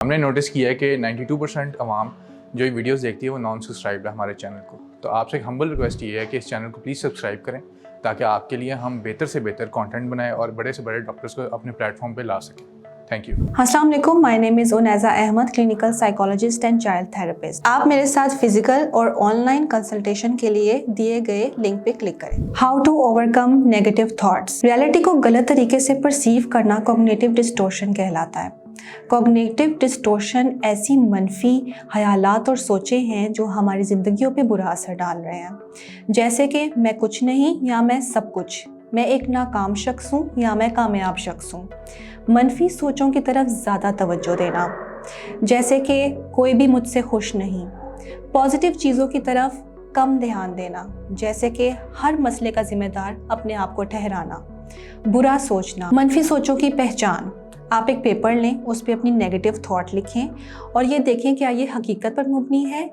ہم نے نوٹس کیا ہے کہ 92% عوام جو یہ ویڈیوز دیکھتی ہے وہ نان سبسکرائب ہے ہمارے چینل کو. تو آپ سے ایک ہمبل ریکویسٹ یہ ہے کہ اس چینل کو پلیز سبسکرائب کریں تاکہ آپ کے لیے ہم بہتر سے بہتر کانٹینٹ بنائیں اور بڑے سے بڑے ڈاکٹرز کو اپنے پلیٹ فارم پہ لا سکیں. Thank you. السلام علیکم. My name is Unaiza Ahmed, clinical psychologist and child therapist. آپ میرے ساتھ فزیکل اور آن لائن کنسلٹیشن کے لیے دیے گئے لنک پہ کلک کریں. How to overcome negative thoughts. Reality کو غلط طریقے سے پرسیو کرنا کوگنیٹو ڈسٹورشن کہلاتا ہے. کوگنیٹو ڈسٹورشن ایسی منفی خیالات اور سوچیں ہیں جو ہماری زندگیوں پہ برا اثر ڈال رہے ہیں, جیسے کہ میں کچھ نہیں یا میں سب کچھ, میں ایک ناکام شخص ہوں یا میں کامیاب شخص ہوں. منفی سوچوں کی طرف زیادہ توجہ دینا, جیسے کہ کوئی بھی مجھ سے خوش نہیں. پازیٹیو چیزوں کی طرف کم دھیان دینا, جیسے کہ ہر مسئلے کا ذمہ دار اپنے آپ کو ٹھہرانا. برا سوچنا. منفی سوچوں کی پہچان. آپ ایک پیپر لیں, اس پہ اپنی نیگیٹو تھاٹ لکھیں اور یہ دیکھیں کیا یہ حقیقت پر مبنی ہے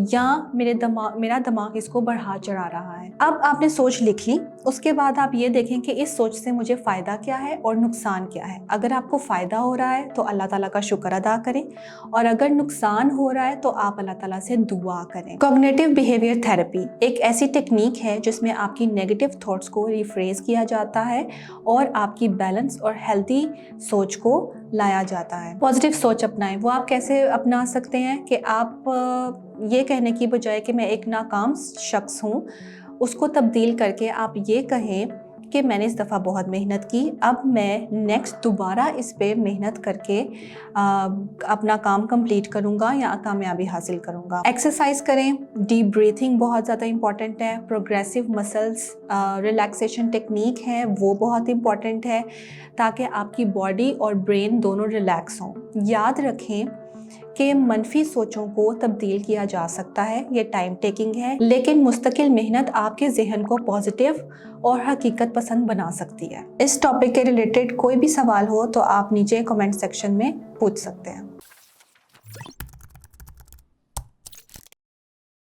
یا میرا دماغ اس کو بڑھا چڑھا رہا ہے. اب آپ نے سوچ لکھ لی, اس کے بعد آپ یہ دیکھیں کہ اس سوچ سے مجھے فائدہ کیا ہے اور نقصان کیا ہے. اگر آپ کو فائدہ ہو رہا ہے تو اللہ تعالیٰ کا شکر ادا کریں, اور اگر نقصان ہو رہا ہے تو آپ اللہ تعالیٰ سے دعا کریں. کوگنیٹو بیہیویئر تھراپی ایک ایسی ٹیکنیک ہے جس میں آپ کی نیگیٹو تھاٹس کو ریفریز کیا جاتا ہے اور آپ کی بیلنس اور ہیلتھی سوچ کو لایا جاتا ہے. پازیٹیو سوچ اپنائیں. وہ آپ کیسے اپنا سکتے ہیں کہ آپ یہ کہنے کی بجائے کہ میں ایک ناکام شخص ہوں, اس کو تبدیل کر کے آپ یہ کہیں کہ میں نے اس دفعہ بہت محنت کی, اب میں نیکسٹ دوبارہ اس پہ محنت کر کے اپنا کام کمپلیٹ کروں گا یا کامیابی حاصل کروں گا. ایکسرسائز کریں. ڈیپ بریتھنگ بہت زیادہ امپورٹنٹ ہے. پروگریسو مسلس ریلیکسیشن ٹیکنیک ہے, وہ بہت امپورٹنٹ ہے تاکہ آپ کی باڈی اور برین دونوں ریلیکس ہوں. یاد رکھیں کہ منفی سوچوں کو تبدیل کیا جا سکتا ہے, یہ ٹائم ٹیکنگ ہے, لیکن مستقل محنت آپ کے ذہن کو پازیٹیو اور حقیقت پسند بنا سکتی ہے. اس ٹاپک کے ریلیٹڈ کوئی بھی سوال ہو تو آپ نیچے کمنٹ سیکشن میں پوچھ سکتے ہیں.